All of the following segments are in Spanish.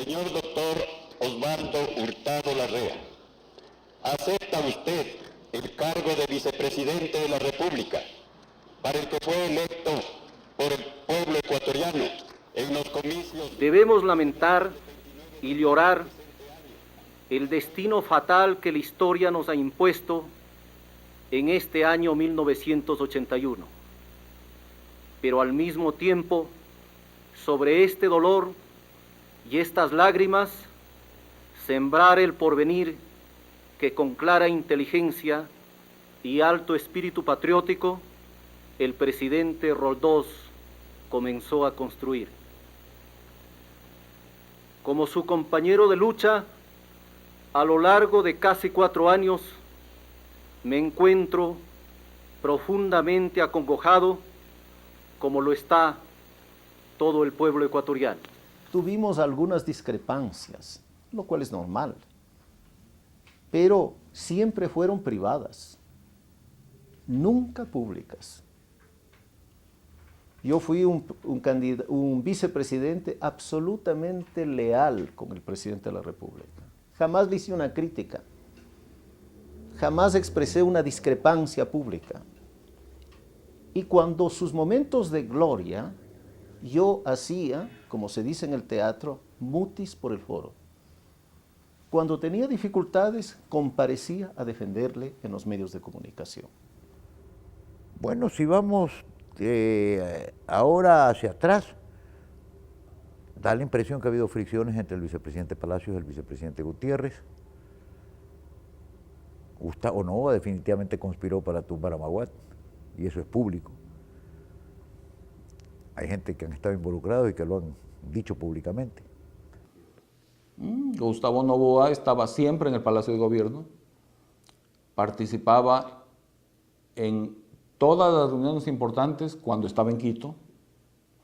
Señor doctor Osvaldo Hurtado Larrea, ¿acepta usted el cargo de vicepresidente de la República, para el que fue electo por el pueblo ecuatoriano en los comicios? Debemos lamentar y llorar el destino fatal que la historia nos ha impuesto en este año 1981. Pero al mismo tiempo, sobre este dolor y estas lágrimas, sembrar el porvenir que con clara inteligencia y alto espíritu patriótico el presidente Roldós comenzó a construir. Como su compañero de lucha, a lo largo de casi 4 años, me encuentro profundamente acongojado, como lo está todo el pueblo ecuatoriano. Tuvimos algunas discrepancias, lo cual es normal, pero siempre fueron privadas, nunca públicas. Yo fui un vicepresidente absolutamente leal con el presidente de la República. Jamás le hice una crítica, jamás expresé una discrepancia pública. Y cuando sus momentos de gloria, yo hacía, como se dice en el teatro, mutis por el foro. Cuando tenía dificultades, comparecía a defenderle en los medios de comunicación. Bueno, si vamos ahora hacia atrás, da la impresión que ha habido fricciones entre el vicepresidente Palacios y el vicepresidente Gutiérrez. Gustavo Novoa definitivamente conspiró para tumbar a Maguad, y eso es público. Hay gente que han estado involucrados y que lo han dicho públicamente. Gustavo Novoa estaba siempre en el Palacio de Gobierno, participaba en todas las reuniones importantes cuando estaba en Quito.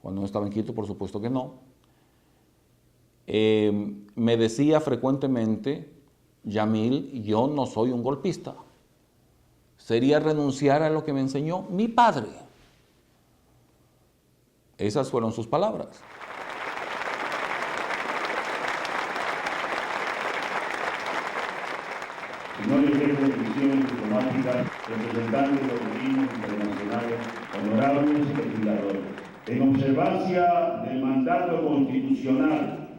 Cuando no estaba en Quito, por supuesto que no. Me decía frecuentemente, Yamil, yo no soy un golpista. Sería renunciar a lo que me enseñó mi padre. Esas fueron sus palabras. Señores jefes de misiones diplomáticas, representantes de organismos internacionales, honorables legisladores, en observancia del mandato constitucional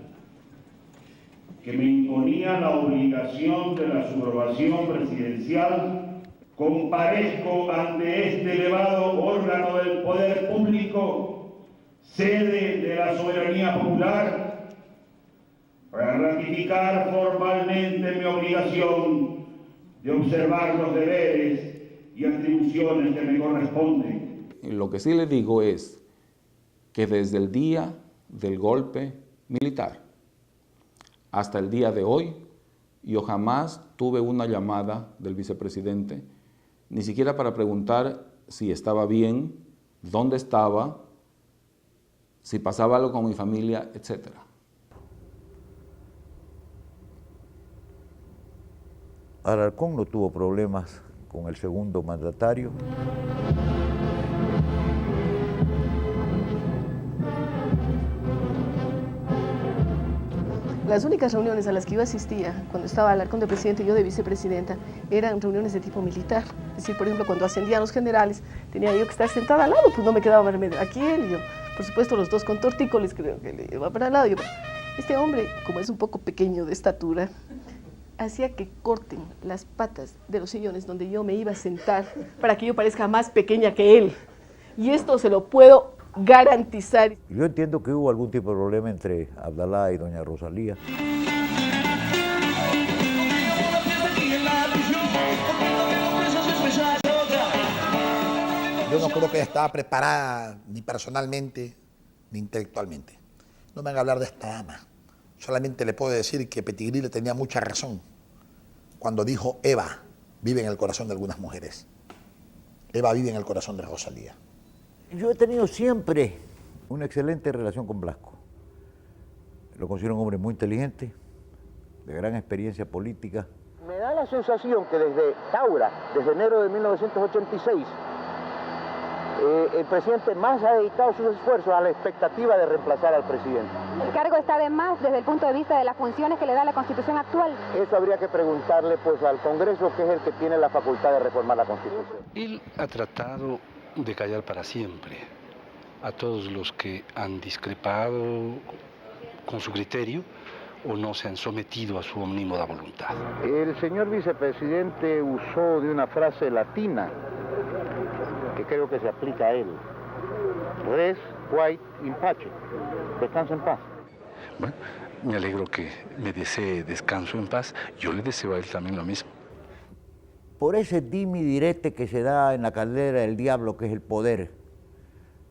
que me imponía la obligación de la subrogación presidencial, comparezco ante este elevado órgano del poder público, sede de la soberanía popular, para ratificar formalmente mi obligación de observar los deberes y atribuciones que me corresponden. Lo que sí le digo es que desde el día del golpe militar hasta el día de hoy, yo jamás tuve una llamada del vicepresidente, ni siquiera para preguntar si estaba bien, dónde estaba, si pasaba algo con mi familia, etc. Alarcón no tuvo problemas con el segundo mandatario. Las únicas reuniones a las que yo asistía cuando estaba Alarcón de presidente y yo de vicepresidenta eran reuniones de tipo militar. Es decir, por ejemplo, cuando ascendían los generales, tenía yo que estar sentada al lado, pues no me quedaba remedio. Aquí él y yo, por supuesto, los dos con tortícolis, creo que le iba para el lado. Este hombre, como es un poco pequeño de estatura, hacía que corten las patas de los sillones donde yo me iba a sentar para que yo parezca más pequeña que él. Y esto se lo puedo garantizar. Yo entiendo que hubo algún tipo de problema entre Abdalá y doña Rosalía. Yo no creo que ella estaba preparada ni personalmente ni intelectualmente. No me van a hablar de esta dama. Solamente le puedo decir que Pettigrew tenía mucha razón cuando dijo Eva vive en el corazón de algunas mujeres. Eva vive en el corazón de Rosalía. Yo he tenido siempre una excelente relación con Blasco. Lo considero un hombre muy inteligente, de gran experiencia política. Me da la sensación que desde Taura, desde enero de 1986, el presidente más ha dedicado sus esfuerzos a la expectativa de reemplazar al presidente. cargo está de más desde el punto de vista de las funciones que le da la Constitución actual? Eso habría que preguntarle pues al Congreso, que es el que tiene la facultad de reformar la Constitución. Él ha tratado de callar para siempre a todos los que han discrepado con su criterio o no se han sometido a su omnímoda voluntad. El señor vicepresidente usó de una frase latina que creo que se aplica a él. Res quae in pace. Descansa en paz. Bueno, me alegro que me desee descanso en paz. Yo le deseo a él también lo mismo. Por ese dimi direte que se da en la caldera del diablo, que es el poder,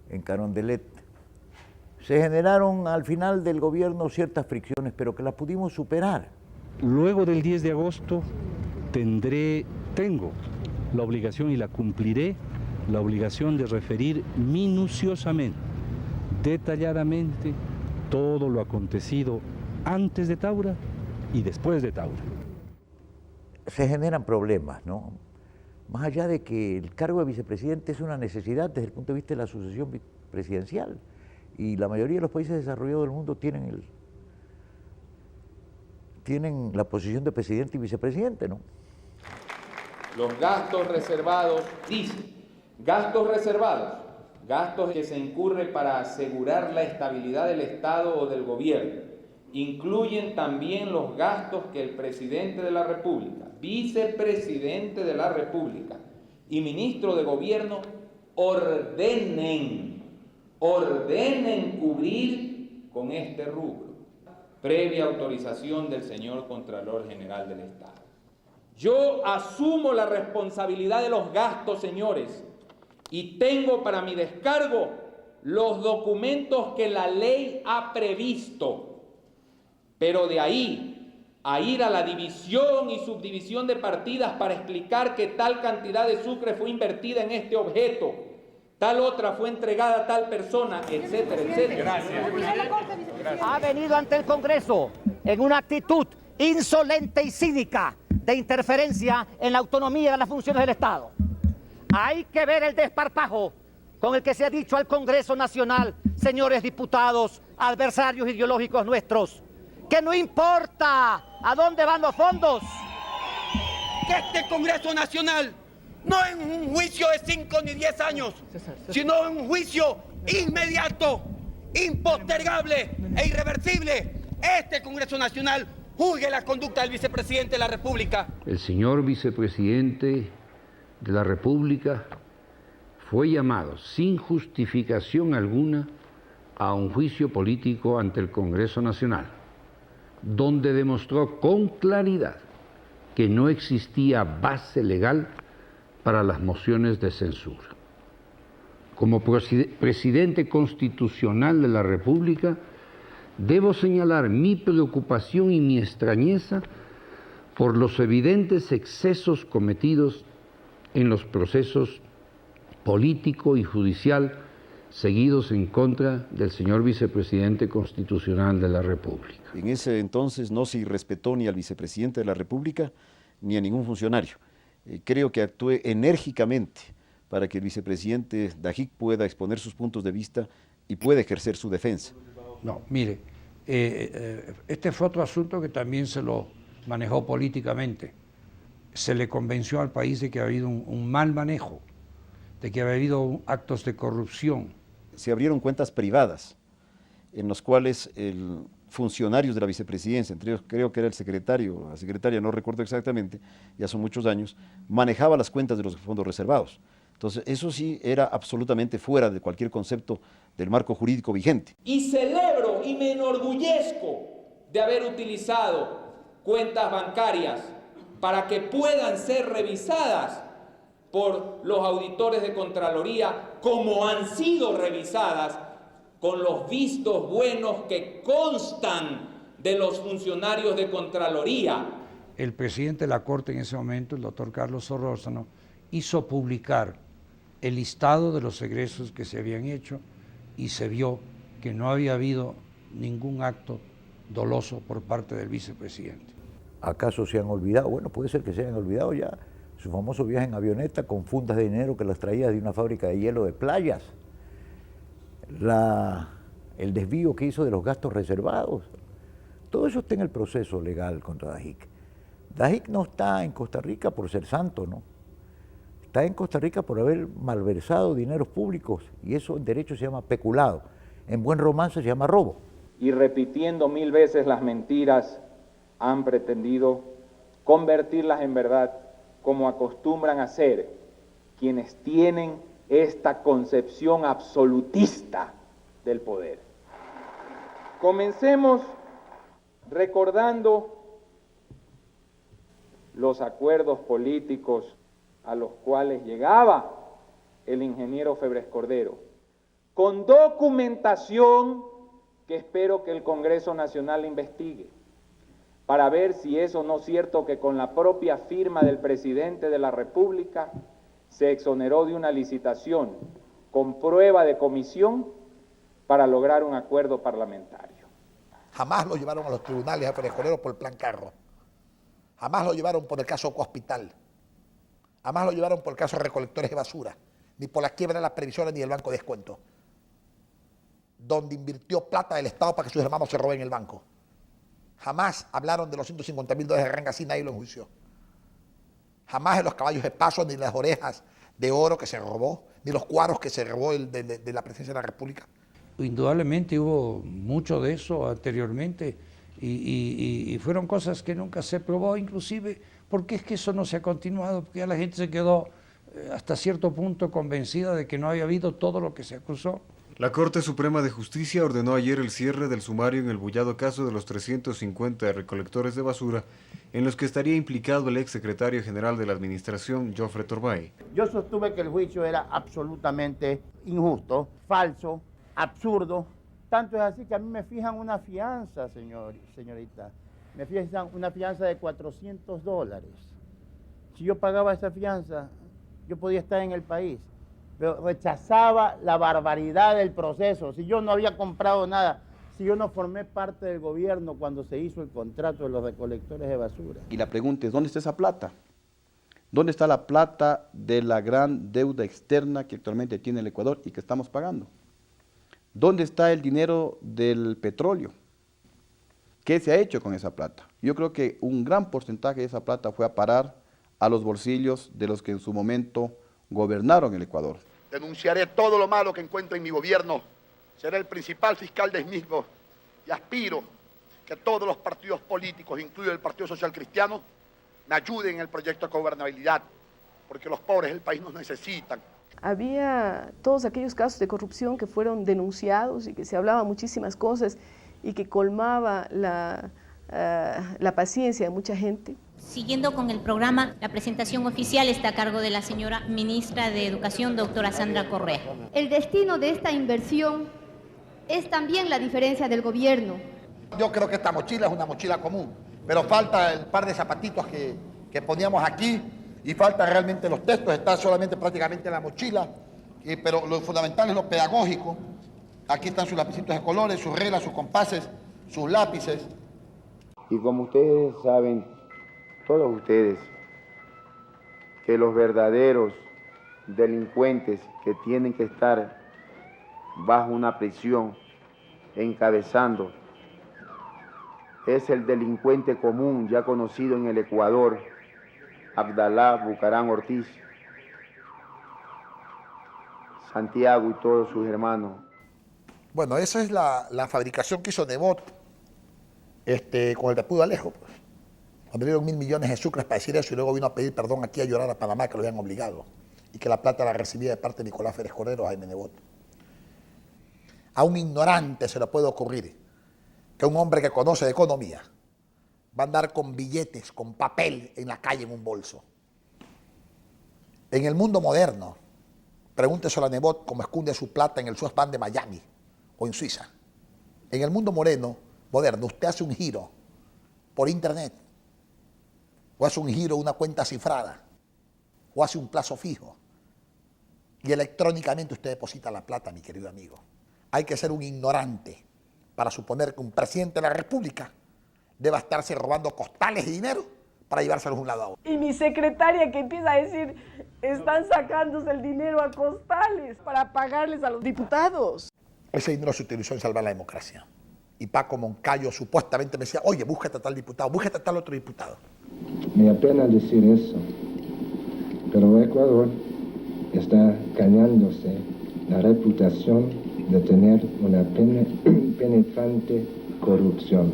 en Carondelet, se generaron al final del gobierno ciertas fricciones, pero que las pudimos superar. Luego del 10 de agosto tengo la obligación y la cumpliré, la obligación de referir minuciosamente, detalladamente, todo lo acontecido antes de Taura y después de Taura. Se generan problemas, ¿no? Más allá de que el cargo de vicepresidente es una necesidad desde el punto de vista de la sucesión presidencial, y la mayoría de los países desarrollados del mundo tienen la posición de presidente y vicepresidente, ¿no? Los gastos reservados, dice, gastos reservados, gastos que se incurren para asegurar la estabilidad del Estado o del gobierno, incluyen también los gastos que el presidente de la República, vicepresidente de la República y ministro de gobierno ordenen cubrir con este rubro, previa autorización del señor Contralor General del Estado. Yo asumo la responsabilidad de los gastos, señores, y tengo para mi descargo los documentos que la ley ha previsto, pero de ahí a ir a la división y subdivisión de partidas para explicar que tal cantidad de sucre fue invertida en este objeto, tal otra fue entregada a tal persona, etcétera, etcétera. Gracias. Ha venido ante el Congreso en una actitud insolente y cínica de interferencia en la autonomía de las funciones del Estado. Hay que ver el desparpajo con el que se ha dicho al Congreso Nacional, señores diputados, adversarios ideológicos nuestros, que no importa a dónde van los fondos. Que este Congreso Nacional no es un juicio de 5 ni 10 años, sino un juicio inmediato, impostergable e irreversible. Este Congreso Nacional juzgue la conducta del vicepresidente de la República. El señor vicepresidente de la República fue llamado sin justificación alguna a un juicio político ante el Congreso Nacional, donde demostró con claridad que no existía base legal para las mociones de censura. Como presidente constitucional de la República, debo señalar mi preocupación y mi extrañeza por los evidentes excesos cometidos en los procesos político y judicial seguidos en contra del señor vicepresidente constitucional de la República. En ese entonces no se irrespetó ni al vicepresidente de la República ni a ningún funcionario. Creo que actué enérgicamente para que el vicepresidente Dajic pueda exponer sus puntos de vista y pueda ejercer su defensa. No, mire, este fue otro asunto que también se lo manejó políticamente. Se le convenció al país de que había habido un mal manejo, de que había habido actos de corrupción. Se abrieron cuentas privadas en los cuales funcionarios de la vicepresidencia, entre ellos creo que era el secretario, la secretaria, no recuerdo exactamente, ya son muchos años, manejaba las cuentas de los fondos reservados. Entonces, eso sí era absolutamente fuera de cualquier concepto del marco jurídico vigente. Y celebro y me enorgullezco de haber utilizado cuentas bancarias para que puedan ser revisadas por los auditores de Contraloría, como han sido revisadas con los vistos buenos que constan de los funcionarios de Contraloría. El presidente de la Corte en ese momento, el doctor Carlos Solórzano, hizo publicar el listado de los egresos que se habían hecho y se vio que no había habido ningún acto doloso por parte del vicepresidente. ¿Acaso se han olvidado? Bueno, puede ser que se hayan olvidado ya su famoso viaje en avioneta con fundas de dinero que las traía de una fábrica de hielo de Playas. La el desvío que hizo de los gastos reservados. Todo eso está en el proceso legal contra Dajic. Dajic no está en Costa Rica por ser santo, ¿no? Está en Costa Rica por haber malversado dineros públicos, y eso en derecho se llama peculado. En buen romance se llama robo. Y repitiendo 1000 veces las mentiras, han pretendido convertirlas en verdad, como acostumbran hacer quienes tienen esta concepción absolutista del poder. Comencemos recordando los acuerdos políticos a los cuales llegaba el ingeniero Febres Cordero, con documentación que espero que el Congreso Nacional investigue, para ver si eso no es cierto, que con la propia firma del presidente de la República se exoneró de una licitación con prueba de comisión para lograr un acuerdo parlamentario. Jamás lo llevaron a los tribunales a Febres Cordero por el plan Carro. Jamás lo llevaron por el caso Hospital. Jamás lo llevaron por el caso de recolectores de basura, ni por la quiebra de las previsiones ni del Banco de Descuento, donde invirtió plata del Estado para que sus hermanos se roben el banco. Jamás hablaron de los $150.000 de Ranga, así nadie lo enjuició. Jamás de los caballos de paso, ni las orejas de oro que se robó, ni los cuadros que se robó de la presidencia de la República. Indudablemente hubo mucho de eso anteriormente y fueron cosas que nunca se probó, inclusive porque es que eso no se ha continuado, porque ya la gente se quedó hasta cierto punto convencida de que no había habido todo lo que se acusó. La Corte Suprema de Justicia ordenó ayer el cierre del sumario en el bullado caso de los 350 recolectores de basura en los que estaría implicado el exsecretario general de la Administración, Jofre Torbay. Yo sostuve que el juicio era absolutamente injusto, falso, absurdo. Tanto es así que a mí me fijan una fianza, señorita. Me fijan una fianza de $400. Si yo pagaba esa fianza, yo podía estar en el país. Pero rechazaba la barbaridad del proceso. Si yo no había comprado nada, si yo no formé parte del gobierno cuando se hizo el contrato de los recolectores de basura. Y la pregunta es, ¿dónde está esa plata? ¿Dónde está la plata de la gran deuda externa que actualmente tiene el Ecuador y que estamos pagando? ¿Dónde está el dinero del petróleo? ¿Qué se ha hecho con esa plata? Yo creo que un gran porcentaje de esa plata fue a parar a los bolsillos de los que en su momento gobernaron el Ecuador. Denunciaré todo lo malo que encuentro en mi gobierno. Seré el principal fiscal del mismo y aspiro que todos los partidos políticos, incluido el Partido Social Cristiano, me ayuden en el proyecto de gobernabilidad, porque los pobres del país nos necesitan. Había todos aquellos casos de corrupción que fueron denunciados y que se hablaba muchísimas cosas y que colmaba la paciencia de mucha gente. Siguiendo con el programa, la presentación oficial está a cargo de la señora ministra de Educación, doctora Sandra Correa. El destino de esta inversión es también la diferencia del gobierno. Yo creo que esta mochila es una mochila común, pero falta el par de zapatitos que poníamos aquí y falta realmente los textos, está solamente prácticamente en la mochila, pero lo fundamental es lo pedagógico. Aquí están sus lapicitos de colores, sus reglas, sus compases, sus lápices. Y como ustedes saben, todos ustedes, que los verdaderos delincuentes que tienen que estar bajo una prisión encabezando es el delincuente común ya conocido en el Ecuador, Abdalá Bucaram Ortiz, Santiago y todos sus hermanos. Bueno, esa es la fabricación que hizo Nebot con el Tapudo Alejo. Pues. Cuando le dieron 1.000 millones de sucres para decir eso y luego vino a pedir perdón aquí a llorar a Panamá que lo habían obligado y que la plata la recibía de parte de Nicolás Febres Cordero, Jaime Nebot. A un ignorante se le puede ocurrir que un hombre que conoce de economía va a andar con billetes, con papel en la calle en un bolso. En el mundo moderno, pregúnteselo a Nebot cómo esconde su plata en el Swiss Bank de Miami o en Suiza. En el mundo moderno, usted hace un giro por internet, o hace un giro una cuenta cifrada, o hace un plazo fijo, y electrónicamente usted deposita la plata, mi querido amigo. Hay que ser un ignorante para suponer que un presidente de la República deba estarse robando costales de dinero para llevárselos de un lado a otro. Y mi secretaria que empieza a decir, están sacándose el dinero a costales para pagarles a los diputados. Ese dinero se utilizó en salvar la democracia. Y Paco Moncayo supuestamente me decía, oye, búscate a tal diputado, búscate a tal otro diputado. Me apena decir eso, pero Ecuador está ganándose la reputación de tener una penetrante corrupción.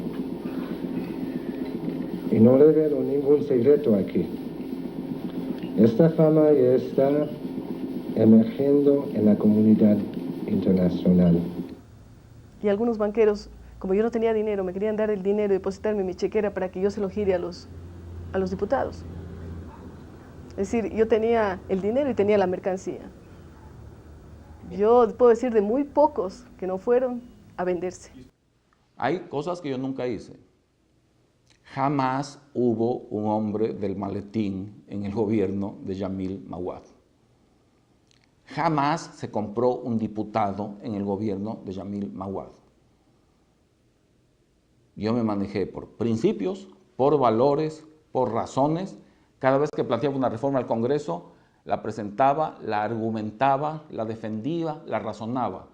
Y no le veo ningún secreto aquí. Esta fama ya está emergiendo en la comunidad internacional. Y algunos banqueros, como yo no tenía dinero, me querían dar el dinero y depositarme en mi chequera para que yo se lo gire a los diputados. Es decir, yo tenía el dinero y tenía la mercancía. Yo puedo decir de muy pocos que no fueron a venderse. Hay cosas que yo nunca hice. Jamás hubo un hombre del maletín en el gobierno de Yamil Maguad. Jamás se compró un diputado en el gobierno de Yamil Maguad. Yo me manejé por principios, por valores, por razones. Cada vez que planteaba una reforma al Congreso, la presentaba, la argumentaba, la defendía, la razonaba.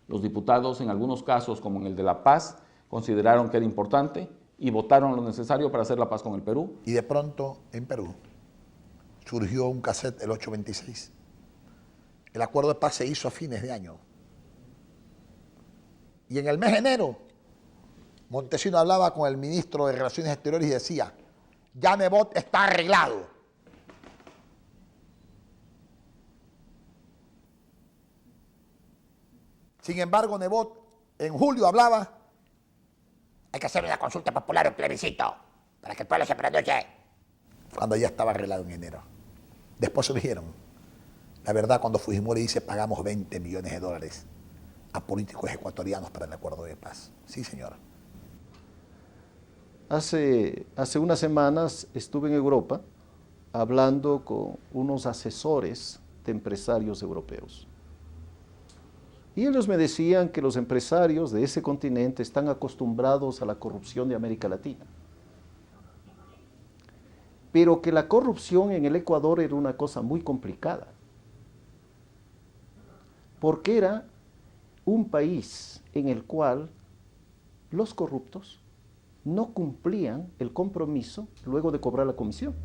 Los diputados, en algunos casos, como en el de La Paz, consideraron que era importante y votaron lo necesario para hacer la paz con el Perú. Y de pronto, en Perú, surgió un cassette, el 826. El acuerdo de paz se hizo a fines de año. Y en el mes de enero, Montesino hablaba con el ministro de Relaciones Exteriores y decía, ya Nebot está arreglado. Sin embargo, Nebot en julio hablaba, hay que hacer una consulta popular, un plebiscito, para que el pueblo se pronuncie. Cuando ya estaba arreglado en enero. Después surgieron. La verdad, cuando Fujimori dice, pagamos 20 millones de dólares a políticos ecuatorianos para el acuerdo de paz. Sí, señor. Hace unas semanas estuve en Europa hablando con unos asesores de empresarios europeos. Y ellos me decían que los empresarios de ese continente están acostumbrados a la corrupción de América Latina. Pero que la corrupción en el Ecuador era una cosa muy complicada. Porque era un país en el cual los corruptos no cumplían el compromiso luego de cobrar la comisión.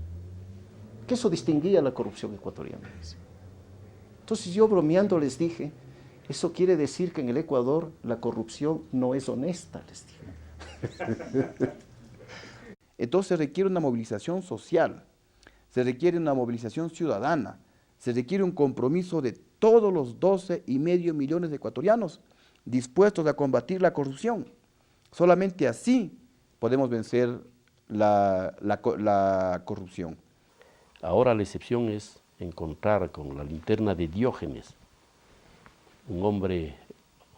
Que eso distinguía la corrupción ecuatoriana. Entonces yo bromeando les dije, eso quiere decir que en el Ecuador la corrupción no es honesta, les dije. Entonces se requiere una movilización social, se requiere una movilización ciudadana, se requiere un compromiso de todos los 12,5 millones de ecuatorianos dispuestos a combatir la corrupción. Solamente así podemos vencer la corrupción. Ahora la excepción es encontrar con la linterna de Diógenes un hombre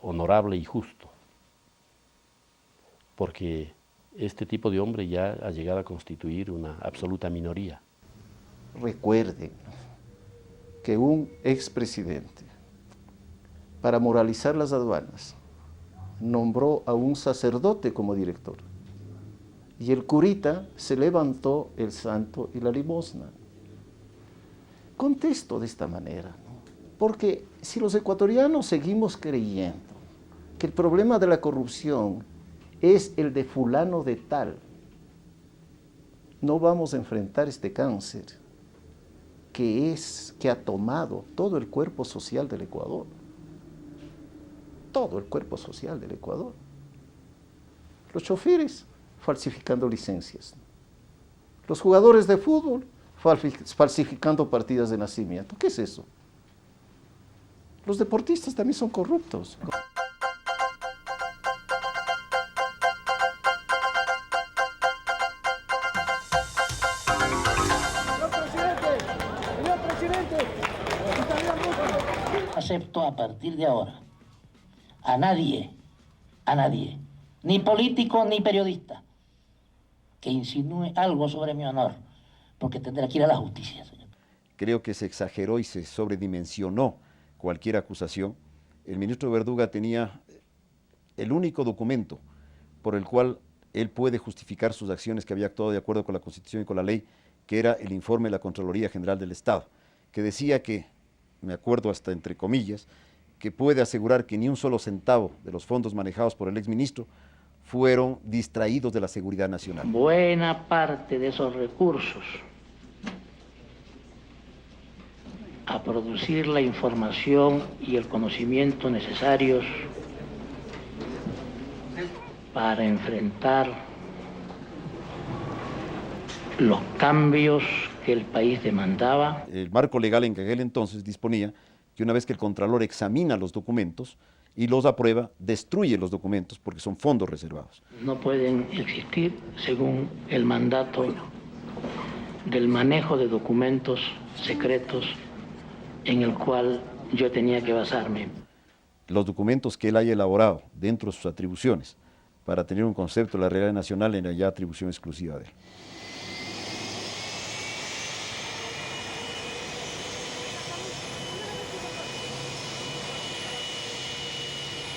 honorable y justo, porque este tipo de hombre ya ha llegado a constituir una absoluta minoría. Recuerden que un expresidente, para moralizar las aduanas, nombró a un sacerdote como director. Y el curita se levantó el santo y la limosna. Contesto de esta manera, ¿no? Porque si los ecuatorianos seguimos creyendo que el problema de la corrupción es el de fulano de tal, no vamos a enfrentar este cáncer que ha tomado todo el cuerpo social del Ecuador. Todo el cuerpo social del Ecuador. Los choferes falsificando licencias. Los jugadores de fútbol falsificando partidas de nacimiento. ¿Qué es eso? Los deportistas también son corruptos. Señor presidente, acepto a partir de ahora a nadie, ni político ni periodista, que insinúe algo sobre mi honor, porque tendré que ir a la justicia, señor. Creo que se exageró y se sobredimensionó cualquier acusación. El ministro Verduga tenía el único documento por el cual él puede justificar sus acciones, que había actuado de acuerdo con la Constitución y con la ley, que era el informe de la Contraloría General del Estado, que decía que, me acuerdo hasta entre comillas, que puede asegurar que ni un solo centavo de los fondos manejados por el exministro fueron distraídos de la seguridad nacional. Buena parte de esos recursos a producir la información y el conocimiento necesarios para enfrentar los cambios que el país demandaba. El marco legal en aquel entonces disponía que una vez que el Contralor examina los documentos y los aprueba, destruye los documentos porque son fondos reservados. No pueden existir según el mandato del manejo de documentos secretos en el cual yo tenía que basarme. Los documentos que él haya elaborado dentro de sus atribuciones para tener un concepto de la realidad nacional era ya atribución exclusiva de él.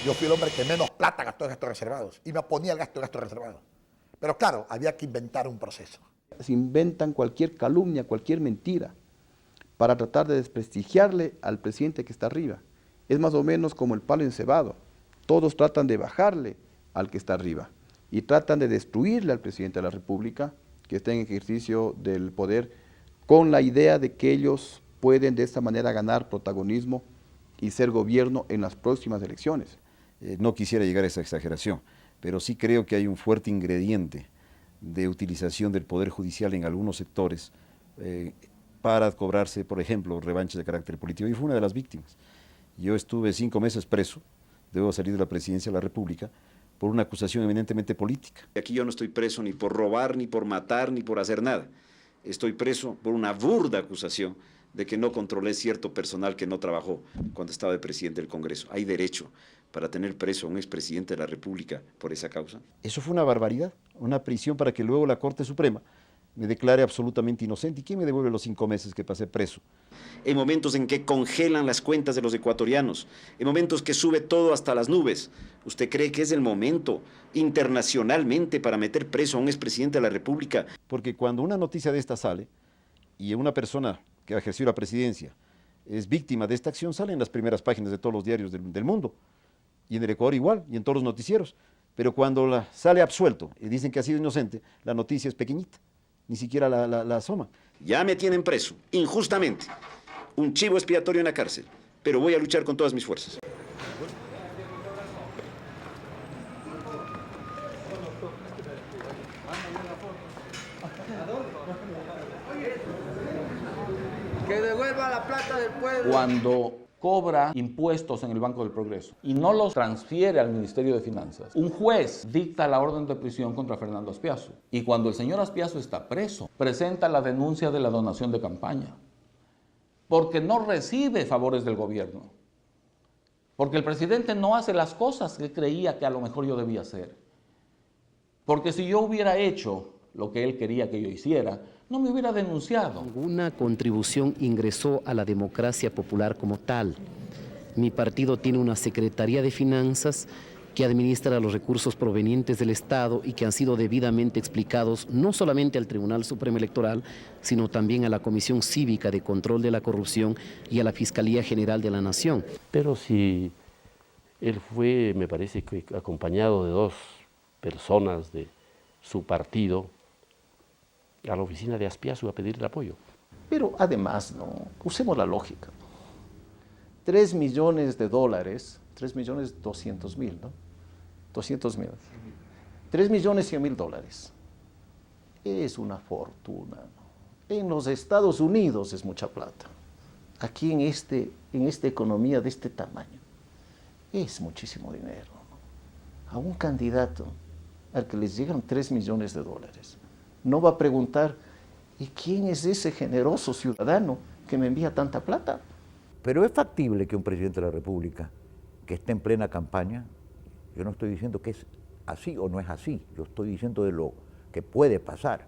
Yo fui el hombre que menos plata gastó en gastos reservados y me oponía al gasto de gastos reservados. Pero claro, había que inventar un proceso. Se inventan cualquier calumnia, cualquier mentira, para tratar de desprestigiarle al presidente que está arriba. Es más o menos como el palo encebado. Todos tratan de bajarle al que está arriba y tratan de destruirle al presidente de la República, que está en ejercicio del poder, con la idea de que ellos pueden de esta manera ganar protagonismo y ser gobierno en las próximas elecciones. No quisiera llegar a esa exageración, pero sí creo que hay un fuerte ingrediente de utilización del Poder Judicial en algunos sectores para cobrarse, por ejemplo, revanches de carácter político. Y fue una de las víctimas. Yo estuve 5 meses preso, debo salir de la presidencia de la República, por una acusación eminentemente política. Aquí yo no estoy preso ni por robar, ni por matar, ni por hacer nada. Estoy preso por una burda acusación de que no controlé cierto personal que no trabajó cuando estaba de presidente del Congreso. ¿Hay derecho para tener preso a un expresidente de la República por esa causa? Eso fue una barbaridad, una prisión para que luego la Corte Suprema me declare absolutamente inocente. ¿Y quién me devuelve los 5 meses que pasé preso? En momentos en que congelan las cuentas de los ecuatorianos, en momentos que sube todo hasta las nubes, ¿usted cree que es el momento internacionalmente para meter preso a un expresidente de la República? Porque cuando una noticia de esta sale y una persona que ejerció la presidencia es víctima de esta acción, sale en las primeras páginas de todos los diarios del mundo. Y en el Ecuador igual, y en todos los noticieros. Pero cuando sale absuelto y dicen que ha sido inocente, la noticia es pequeñita, ni siquiera la asoma. Ya me tienen preso, injustamente, un chivo expiatorio en la cárcel, pero voy a luchar con todas mis fuerzas. Que devuelva la plata del pueblo. Cuando cobra impuestos en el Banco del Progreso y no los transfiere al Ministerio de Finanzas, un juez dicta la orden de prisión contra Fernando Aspiazu. Y cuando el señor Aspiazu está preso, presenta la denuncia de la donación de campaña, porque no recibe favores del gobierno, porque el presidente no hace las cosas que creía que a lo mejor yo debía hacer, porque si yo hubiera hecho lo que él quería que yo hiciera, no me hubiera denunciado. Ninguna contribución ingresó a la democracia popular como tal. Mi partido tiene una Secretaría de Finanzas que administra los recursos provenientes del Estado y que han sido debidamente explicados no solamente al Tribunal Supremo Electoral, sino también a la Comisión Cívica de Control de la Corrupción y a la Fiscalía General de la Nación. Pero si él fue, me parece que acompañado de 2 personas de su partido, a la oficina de Aspiazu a pedirle apoyo. Pero además, ¿no? Usemos la lógica. $3 millones, $3.200.000, ¿no? 200.000. $3.100.000. Es una fortuna, ¿no? En los Estados Unidos es mucha plata. Aquí en esta economía de este tamaño, es muchísimo dinero, ¿no? A un candidato al que les llegan $3 millones, no va a preguntar, ¿y quién es ese generoso ciudadano que me envía tanta plata? Pero es factible que un presidente de la República que esté en plena campaña, yo no estoy diciendo que es así o no es así, yo estoy diciendo de lo que puede pasar.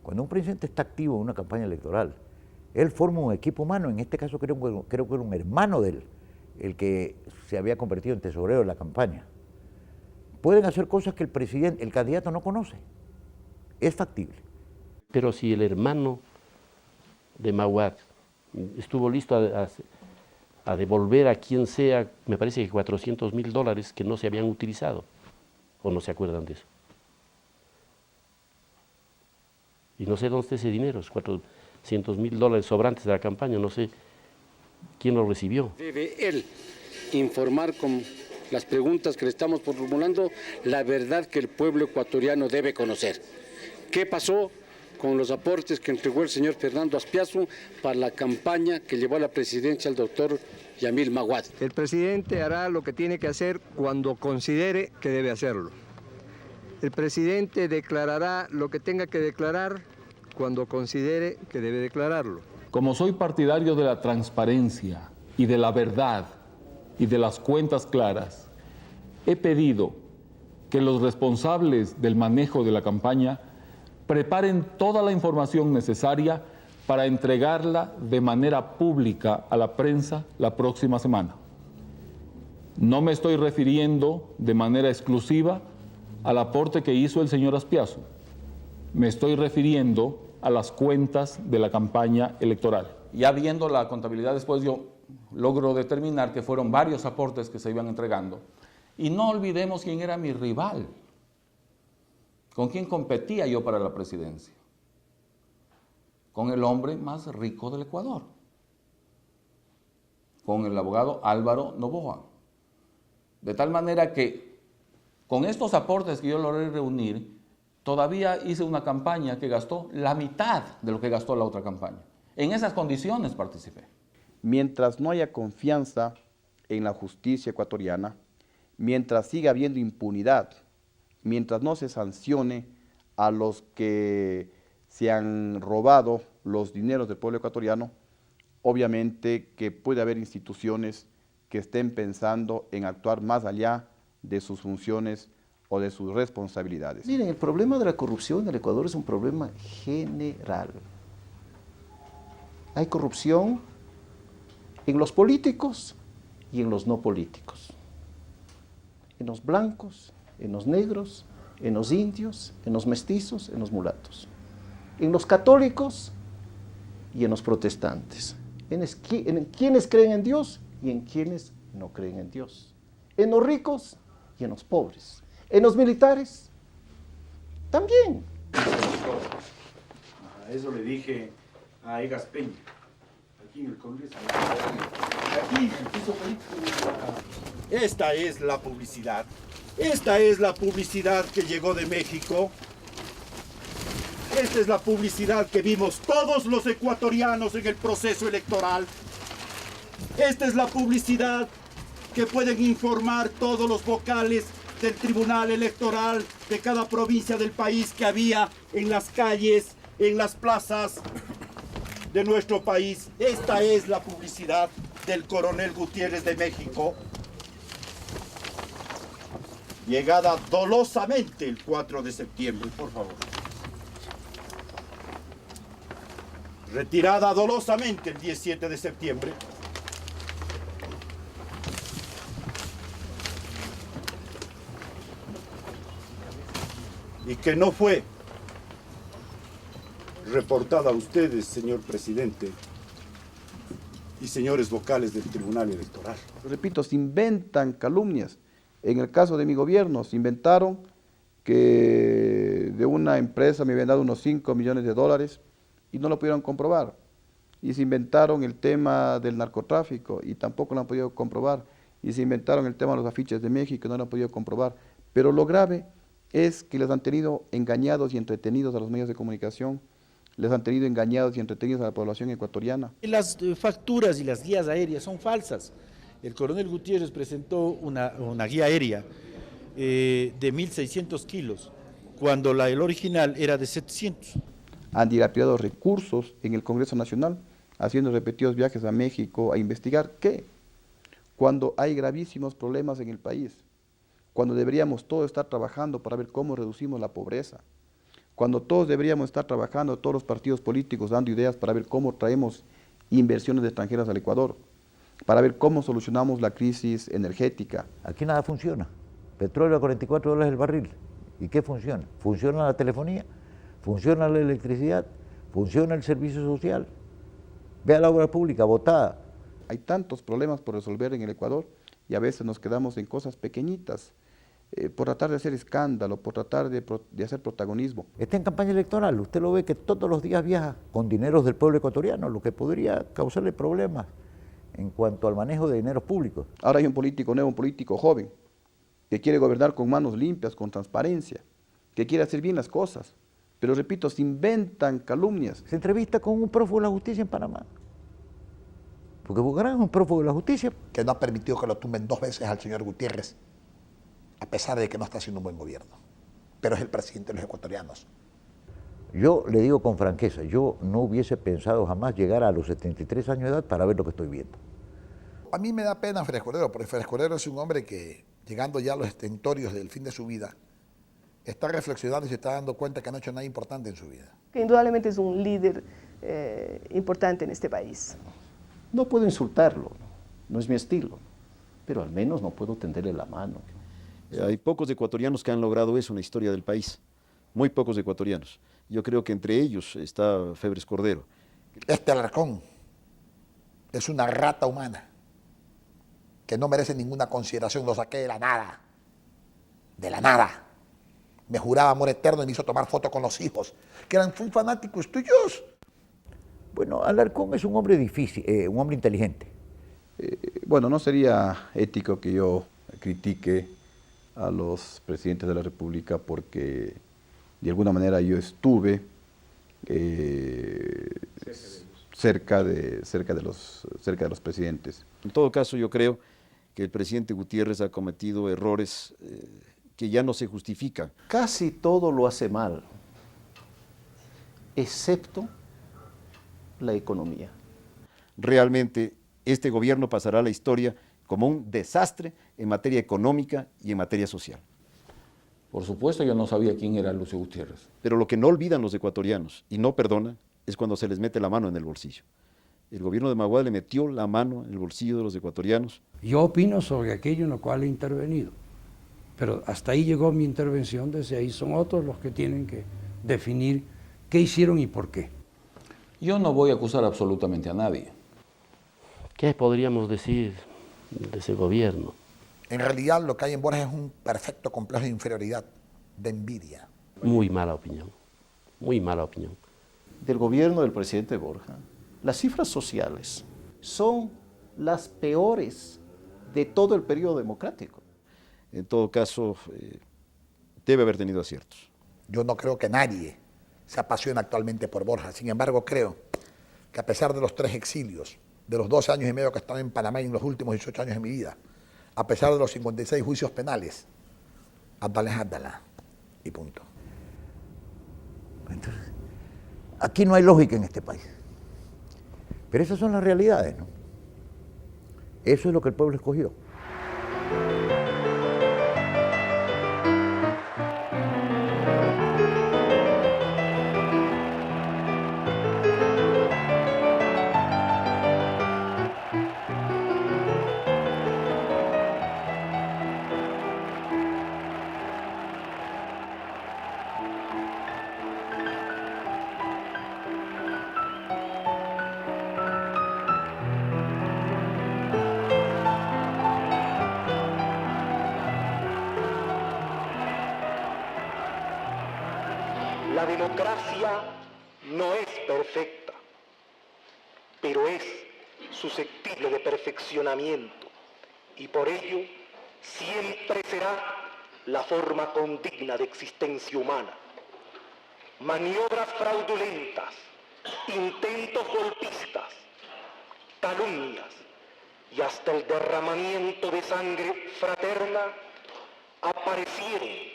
Cuando un presidente está activo en una campaña electoral, él forma un equipo humano, en este caso creo que era un hermano de él, el que se había convertido en tesorero de la campaña. Pueden hacer cosas que el candidato no conoce. Es factible. Pero si el hermano de Mauad estuvo listo a devolver a quien sea, me parece que $400.000 que no se habían utilizado, o no se acuerdan de eso. Y no sé dónde está ese dinero, esos $400.000 sobrantes de la campaña, no sé quién lo recibió. Debe él informar con las preguntas que le estamos formulando la verdad que el pueblo ecuatoriano debe conocer. ¿Qué pasó con los aportes que entregó el señor Fernando Azpiazu para la campaña que llevó a la presidencia al doctor Yamil Maguad? El presidente hará lo que tiene que hacer cuando considere que debe hacerlo. El presidente declarará lo que tenga que declarar cuando considere que debe declararlo. Como soy partidario de la transparencia y de la verdad y de las cuentas claras, he pedido que los responsables del manejo de la campaña preparen toda la información necesaria para entregarla de manera pública a la prensa la próxima semana. No me estoy refiriendo de manera exclusiva al aporte que hizo el señor Azpiazu. Me estoy refiriendo a las cuentas de la campaña electoral. Ya viendo la contabilidad después yo logro determinar que fueron varios aportes que se iban entregando. Y no olvidemos quién era mi rival, con quién competía yo para la presidencia. Con el hombre más rico del Ecuador, con el abogado Álvaro Noboa. De tal manera que con estos aportes que yo logré reunir, todavía hice una campaña que gastó la mitad de lo que gastó la otra campaña. En esas condiciones participé. Mientras no haya confianza en la justicia ecuatoriana, mientras siga habiendo impunidad, mientras no se sancione a los que se han robado los dineros del pueblo ecuatoriano, obviamente que puede haber instituciones que estén pensando en actuar más allá de sus funciones o de sus responsabilidades. Miren, el problema de la corrupción en el Ecuador es un problema general. Hay corrupción en los políticos y en los no políticos. En los blancos, en los negros, en los indios, en los mestizos, en los mulatos. En los católicos y en los protestantes. En quienes creen en Dios y en quienes no creen en Dios. En los ricos y en los pobres. En los militares también. Eso le dije a Egas Peña, aquí en el Congreso. Aquí, en el piso político. Esta es la publicidad. Esta es la publicidad que llegó de México. Esta es la publicidad que vimos todos los ecuatorianos en el proceso electoral. Esta es la publicidad que pueden informar todos los vocales del Tribunal Electoral de cada provincia del país que había en las calles, en las plazas de nuestro país. Esta es la publicidad del coronel Gutiérrez de México, llegada dolosamente el 4 de septiembre, por favor. Retirada dolosamente el 17 de septiembre. Y que no fue reportada a ustedes, señor presidente, y señores vocales del Tribunal Electoral. Repito, se inventan calumnias. En el caso de mi gobierno, se inventaron que de una empresa me habían dado unos $5 millones y no lo pudieron comprobar. Y se inventaron el tema del narcotráfico y tampoco lo han podido comprobar. Y se inventaron el tema de los afiches de México y no lo han podido comprobar. Pero lo grave es que les han tenido engañados y entretenidos a los medios de comunicación, les han tenido engañados y entretenidos a la población ecuatoriana. Las facturas y las guías aéreas son falsas. El coronel Gutiérrez presentó una guía aérea de 1.600 kilos, cuando el original era de 700. Han dilapidado recursos en el Congreso Nacional, haciendo repetidos viajes a México a investigar qué, cuando hay gravísimos problemas en el país, cuando deberíamos todos estar trabajando para ver cómo reducimos la pobreza, cuando todos deberíamos estar trabajando, todos los partidos políticos dando ideas para ver cómo traemos inversiones extranjeras al Ecuador, para ver cómo solucionamos la crisis energética. Aquí nada funciona. Petróleo a $44 el barril. ¿Y qué funciona? Funciona la telefonía, funciona la electricidad, funciona el servicio social. Vea la obra pública botada. Hay tantos problemas por resolver en el Ecuador y a veces nos quedamos en cosas pequeñitas, por tratar de hacer escándalo, por tratar de hacer protagonismo. Está en campaña electoral, usted lo ve que todos los días viaja con dineros del pueblo ecuatoriano, lo que podría causarle problemas en cuanto al manejo de dineros públicos. Ahora hay un político nuevo, un político joven, que quiere gobernar con manos limpias, con transparencia, que quiere hacer bien las cosas, pero repito, se inventan calumnias. Se entrevista con un prófugo de la justicia en Panamá, porque Bucaram es un prófugo de la justicia. Que no ha permitido que lo tumben 2 veces al señor Gutiérrez, a pesar de que no está haciendo un buen gobierno, pero es el presidente de los ecuatorianos. Yo le digo con franqueza, yo no hubiese pensado jamás llegar a los 73 años de edad para ver lo que estoy viendo. A mí me da pena Félix Cordero, porque Félix Cordero es un hombre que, llegando ya a los estentorios del fin de su vida, está reflexionando y se está dando cuenta que no ha hecho nada importante en su vida. Que indudablemente es un líder importante en este país. No puedo insultarlo, no es mi estilo, pero al menos no puedo tenderle la mano. Hay pocos ecuatorianos que han logrado eso en la historia del país, muy pocos ecuatorianos. Yo creo que entre ellos está Febres Cordero. Este Alarcón es una rata humana que no merece ninguna consideración, lo saqué de la nada, de la nada. Me juraba amor eterno y me hizo tomar fotos con los hijos, que eran fanáticos tuyos. Bueno, Alarcón es un hombre difícil, un hombre inteligente. Bueno, no sería ético que yo critique a los presidentes de la República porque de alguna manera yo estuve cerca de los presidentes. En todo caso, yo creo que el presidente Gutiérrez ha cometido errores que ya no se justifican. Casi todo lo hace mal, excepto la economía. Realmente, este gobierno pasará a la historia como un desastre en materia económica y en materia social. Por supuesto, yo no sabía quién era Lucio Gutiérrez. Pero lo que no olvidan los ecuatorianos y no perdonan es cuando se les mete la mano en el bolsillo. El gobierno de Maguad le metió la mano en el bolsillo de los ecuatorianos. Yo opino sobre aquello en lo cual he intervenido, pero hasta ahí llegó mi intervención, desde ahí son otros los que tienen que definir qué hicieron y por qué. Yo no voy a acusar absolutamente a nadie. ¿Qué podríamos decir de ese gobierno? En realidad lo que hay en Borja es un perfecto complejo de inferioridad, de envidia. Muy mala opinión, muy mala opinión. Del gobierno del presidente Borja, las cifras sociales son las peores de todo el periodo democrático. En todo caso, debe haber tenido aciertos. Yo no creo que nadie se apasiona actualmente por Borja. Sin embargo, creo que a pesar de los 3 exilios, de los 12 años y medio que he estado en Panamá y en los últimos 18 años de mi vida, a pesar de los 56 juicios penales, Abdala es Abdala. Y punto. Entonces, aquí no hay lógica en este país. Pero esas son las realidades, ¿no? Eso es lo que el pueblo escogió. La democracia no es perfecta, pero es susceptible de perfeccionamiento y por ello siempre será la forma condigna de existencia humana. Maniobras fraudulentas, intentos golpistas, calumnias y hasta el derramamiento de sangre fraterna aparecieron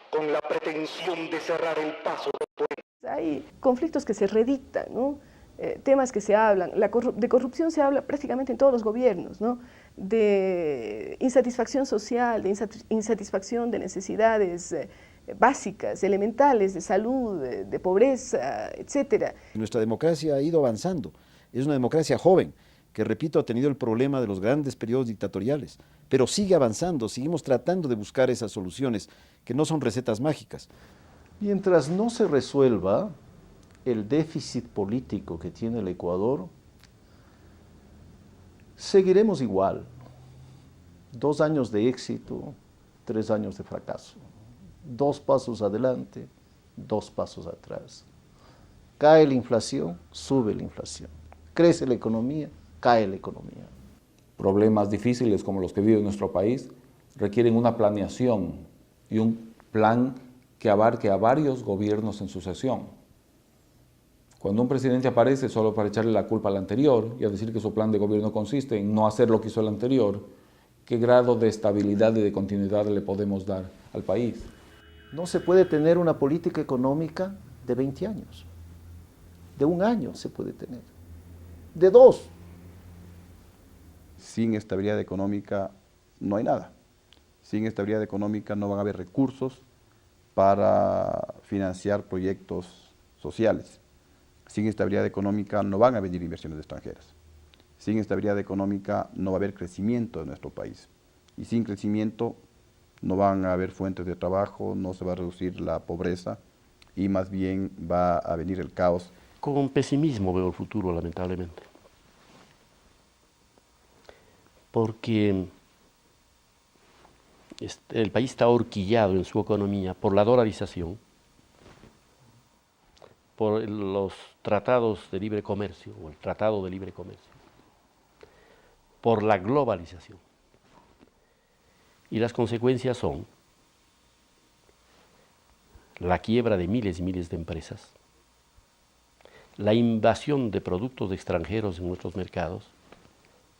con la pretensión de cerrar el paso del pueblo. Hay conflictos que se redictan, ¿no? Temas que se hablan, de corrupción se habla prácticamente en todos los gobiernos, ¿no? De insatisfacción social, de insatisfacción de necesidades básicas, elementales, de salud, de pobreza, etc. Nuestra democracia ha ido avanzando, es una democracia joven, que repito ha tenido el problema de los grandes periodos dictatoriales, pero sigue avanzando, seguimos tratando de buscar esas soluciones que no son recetas mágicas. Mientras no se resuelva el déficit político que tiene el Ecuador, Seguiremos igual. 2 años de éxito, 3 años de fracaso. 2 pasos adelante, 2 pasos atrás. Cae la inflación, sube la inflación. Crece la economía, cae la economía. Problemas difíciles como los que vive nuestro país requieren una planeación y un plan que abarque a varios gobiernos en sucesión. Cuando un presidente aparece solo para echarle la culpa al anterior y a decir que su plan de gobierno consiste en no hacer lo que hizo el anterior, ¿qué grado de estabilidad y de continuidad le podemos dar al país? No se puede tener una política económica de 20 años. De 1 año se puede tener. De 2. Sin estabilidad económica no hay nada. Sin estabilidad económica no van a haber recursos para financiar proyectos sociales. Sin estabilidad económica no van a venir inversiones extranjeras. Sin estabilidad económica no va a haber crecimiento de nuestro país. Y sin crecimiento no van a haber fuentes de trabajo, no se va a reducir la pobreza y más bien va a venir el caos. Con pesimismo veo el futuro, lamentablemente. Porque el país está horquillado en su economía por la dolarización, por los tratados de libre comercio, o el tratado de libre comercio, por la globalización. Y las consecuencias son la quiebra de miles y miles de empresas, la invasión de productos extranjeros en nuestros mercados,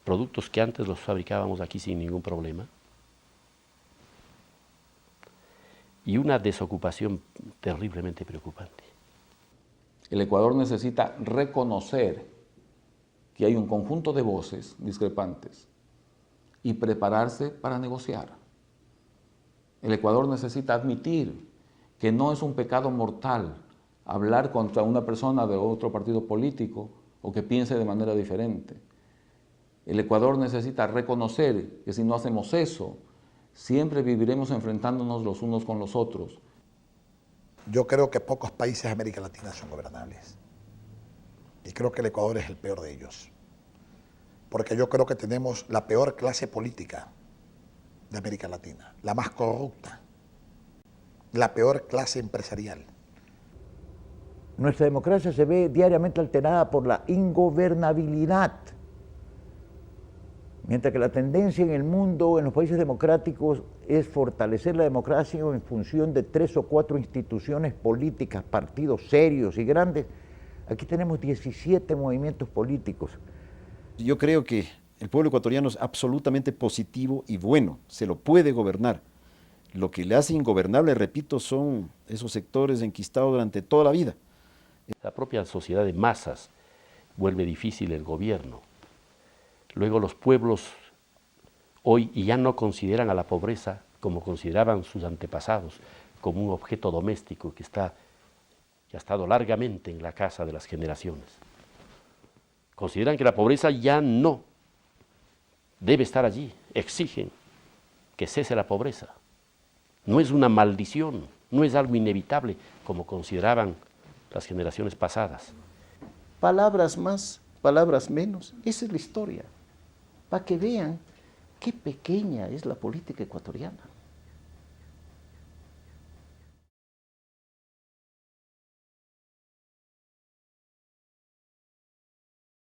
productos que antes los fabricábamos aquí sin ningún problema, y una desocupación terriblemente preocupante. El Ecuador necesita reconocer que hay un conjunto de voces discrepantes y prepararse para negociar. El Ecuador necesita admitir que no es un pecado mortal hablar contra una persona de otro partido político o que piense de manera diferente. El Ecuador necesita reconocer que si no hacemos eso, siempre viviremos enfrentándonos los unos con los otros. Yo creo que pocos países de América Latina son gobernables. Y creo que el Ecuador es el peor de ellos. Porque yo creo que tenemos la peor clase política de América Latina, la más corrupta, la peor clase empresarial. Nuestra democracia se ve diariamente alterada por la ingobernabilidad. Mientras que la tendencia en el mundo, en los países democráticos, es fortalecer la democracia en función de 3 o 4 instituciones políticas, partidos serios y grandes, aquí tenemos 17 movimientos políticos. Yo creo que el pueblo ecuatoriano es absolutamente positivo y bueno, se lo puede gobernar. Lo que le hace ingobernable, repito, son esos sectores enquistados durante toda la vida. La propia sociedad de masas vuelve difícil el gobierno. Luego los pueblos hoy ya no consideran a la pobreza como consideraban sus antepasados, como un objeto doméstico que ha estado largamente en la casa de las generaciones. Consideran que la pobreza ya no debe estar allí, exigen que cese la pobreza. No es una maldición, no es algo inevitable como consideraban las generaciones pasadas. Palabras más, palabras menos, esa es la historia. Para que vean qué pequeña es la política ecuatoriana.